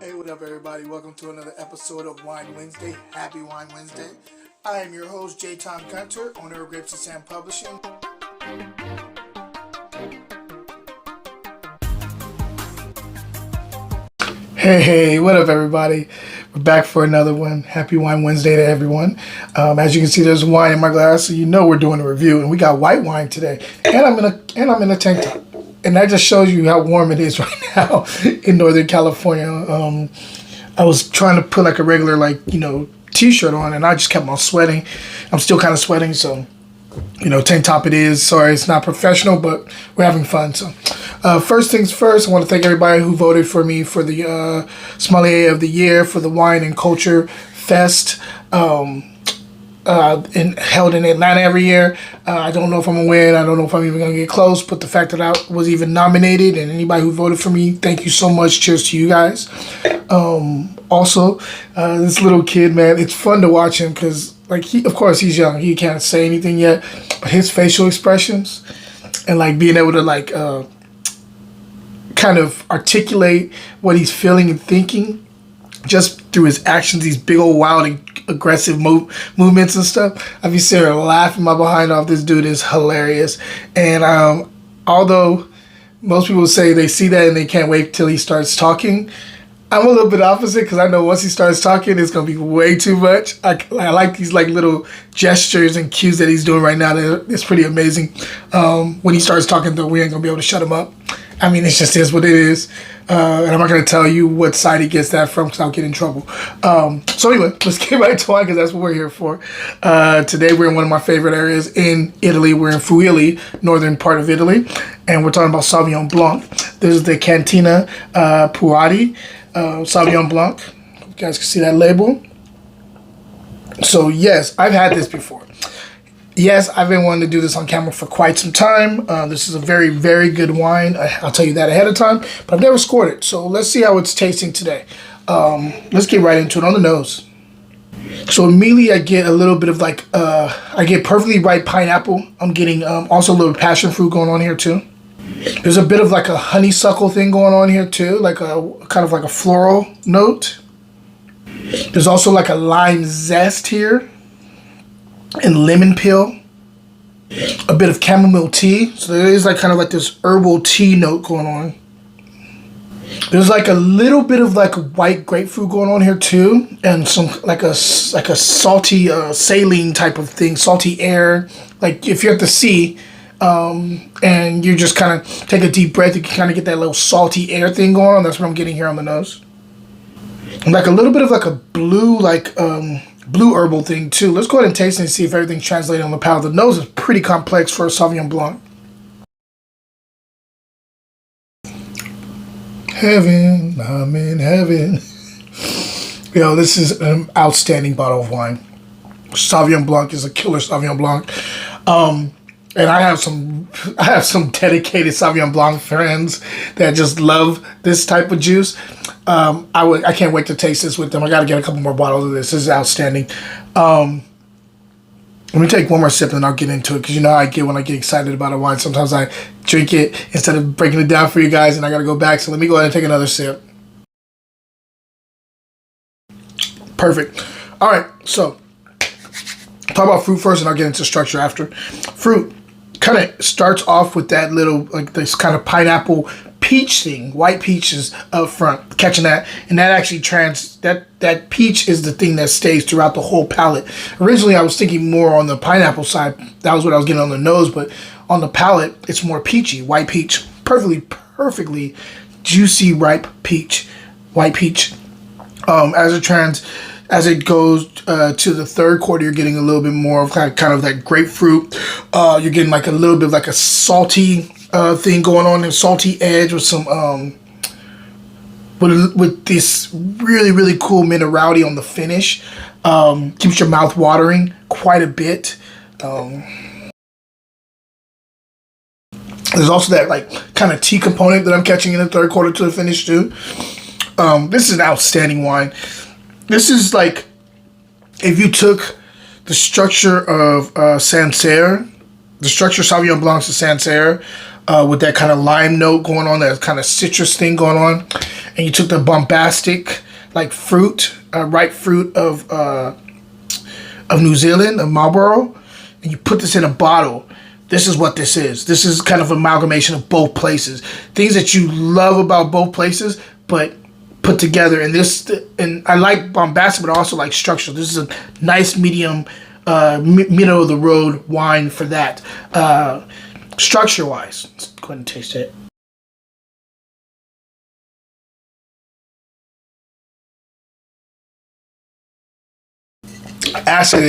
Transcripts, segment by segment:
Hey, what up, everybody? Welcome to another episode of Wine Wednesday. Happy Wine Wednesday. I am your host, J. Tom Gunter, owner of Grapes and Sand Publishing. Hey, what up, everybody? We're back for another one. Happy Wine Wednesday to everyone. As you can see, there's wine in my glass, so you know we're doing a review, and we got white wine today. And I'm in a tank top. And that just shows you how warm it is right now in Northern California. I was trying to put like a regular t-shirt on, and I just kept on sweating. I'm still kind of sweating, so tank top it is. Sorry, it's not professional, but we're having fun. So first things first, I want to thank everybody who voted for me for the Sommelier of the Year for the Wine and Culture Fest. Held in Atlanta every year. I don't know if I'm gonna win. I don't know if I'm even gonna get close. But the fact that I was even nominated, and anybody who voted for me, thank you so much. Cheers to you guys. Also, this little kid, man, it's fun to watch him because, of course, he's young. He can't say anything yet, but his facial expressions and being able to kind of articulate what he's feeling and thinking just through his actions, these big old wild and aggressive movements and stuff. I be sitting there laughing my behind off. This dude is hilarious. And although most people say they see that and they can't wait till he starts talking, I'm a little bit opposite because I know once he starts talking, it's going to be way too much. I like these little gestures and cues that he's doing right now. It's pretty amazing. When he starts talking, though, we ain't going to be able to shut him up. I mean, it just is what it is. And I'm not going to tell you what side he gets that from because I'll get in trouble. So anyway, let's get right to wine because that's what we're here for. Today we're in one of my favorite areas in Italy. We're in Fruili, northern part of Italy. And we're talking about Sauvignon Blanc. This is the Cantina Puati Sauvignon Blanc. You guys can see that label. So yes, I've had this before. Yes, I've been wanting to do this on camera for quite some time. This is a very, very good wine. I'll tell you that ahead of time, but I've never scored it. So let's see how it's tasting today. Let's get right into it on the nose. So immediately I get a little bit of I get perfectly ripe pineapple. I'm getting also a little passion fruit going on here too. There's a bit of a honeysuckle thing going on here too, kind of a floral note. There's also a lime zest here. And lemon peel, a bit of chamomile tea. So there is this herbal tea note going on. There's a little bit of white grapefruit going on here too, and some a salty saline type of thing, salty air. If you're at the sea, and you just kind of take a deep breath, you can kind of get that little salty air thing going on. That's what I'm getting here on the nose. And a little bit of a blue blue herbal thing too. Let's go ahead and taste it and see if everything's translated on the palate. The nose is pretty complex for a Sauvignon Blanc. Heaven, I'm in heaven. This is an outstanding bottle of wine. Sauvignon Blanc is a killer Sauvignon Blanc. And I have some dedicated Sauvignon Blanc friends that just love this type of juice. I can't wait to taste this with them. I got to get a couple more bottles of this. This is outstanding. Let me take one more sip and then I'll get into it because how I get when I get excited about a wine. Sometimes I drink it instead of breaking it down for you guys and I got to go back. So let me go ahead and take another sip. Perfect. All right. So talk about fruit first and I'll get into structure after. Fruit kind of starts off with that little, this kind of pineapple peach thing, white peaches up front, catching that, and that actually that peach is the thing that stays throughout the whole palate. Originally, I was thinking more on the pineapple side. That was what I was getting on the nose, but on the palate, it's more peachy, white peach, perfectly juicy, ripe peach, white peach. As it goes to the third quarter, you're getting a little bit more of kind of that grapefruit. You're getting a little bit of a salty thing going on, a salty edge with some with this really, really cool minerality on the finish. Keeps your mouth watering quite a bit. There's also that kind of tea component that I'm catching in the third quarter to the finish too. This is an outstanding wine. This is if you took the structure of Sancerre, the structure of Sauvignon Blanc's of Sancerre, with that kind of lime note going on, that kind of citrus thing going on, and you took the bombastic like fruit, ripe fruit of New Zealand, of Marlborough, and you put this in a bottle. This is what this is. This is kind of an amalgamation of both places. Things that you love about both places, but put together. And I like bombastic, but I also like structural. This is a nice medium, middle of the road wine for that. Structure wise, let's go ahead and taste it. Acid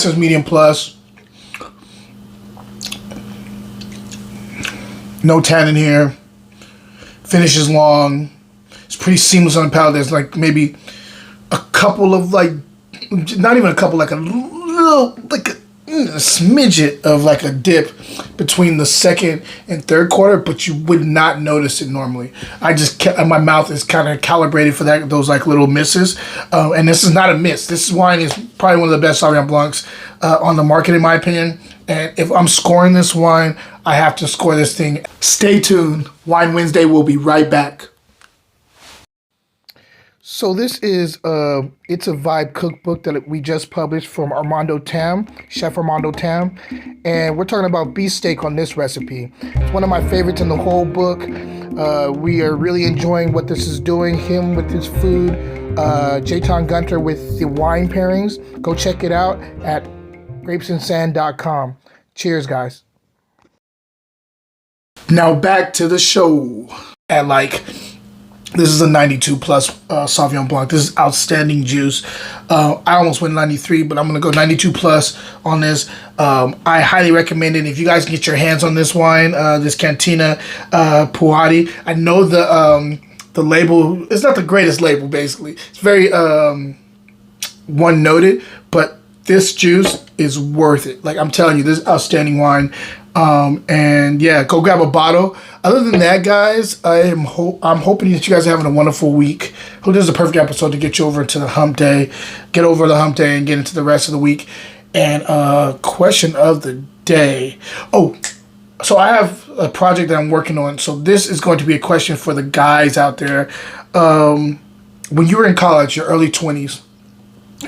is medium plus. No tannin here. Finish is long. It's pretty seamless on the palate. There's like maybe a couple of like, not even a couple, like a little, like a smidget of like a dip between the second and third quarter, but you would not notice it normally. My mouth is kind of calibrated for that, those like little misses. And this is not a miss. This wine is probably one of the best Sauvignon Blancs on the market, in my opinion. And if I'm scoring this wine, I have to score this thing. Stay tuned. Wine Wednesday will be right back. So this is It's a Vibe cookbook that we just published from Armando Tam, Chef Armando Tam, and we're talking about beef steak on this recipe. It's one of my favorites in the whole book. We are really enjoying what this is doing, him with his food, Jayton Gunter with the wine pairings. Go check it out at grapesandsand.com. Cheers, guys. Now back to the show. This is a 92 plus Sauvignon Blanc. This is outstanding juice. I almost went 93, but I'm going to go 92 plus on this. I highly recommend it. If you guys can get your hands on this wine, this Cantina Puati. I know the label, it's not the greatest label, basically. It's very one-noted, but this juice is worth it. Like, I'm telling you, this is outstanding wine. And yeah, go grab a bottle. Other than that, guys, I'm hoping that you guys are having a wonderful week. Hope this is a perfect episode to get you over to the hump day, get over the hump day and get into the rest of the week. And question of the day. Oh, so I have a project that I'm working on. So this is going to be a question for the guys out there. When you were in college, your early 20s,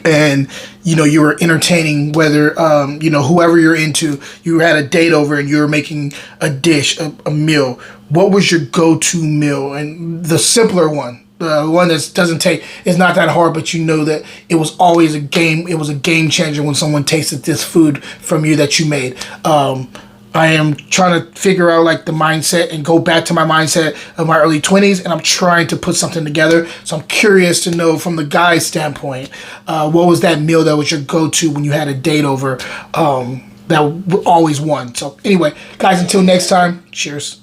and you were entertaining whether whoever you're into, you had a date over and you were making a dish, a meal. What was your go-to meal? And the simpler one, the one that doesn't take, it's not that hard, but you know that it was always it was a game changer when someone tasted this food from you that you made. I am trying to figure out like the mindset and go back to my mindset of my early 20s, and I'm trying to put something together. So I'm curious to know from the guy's standpoint, what was that meal that was your go-to when you had a date over that always won? So anyway, guys, until next time, cheers.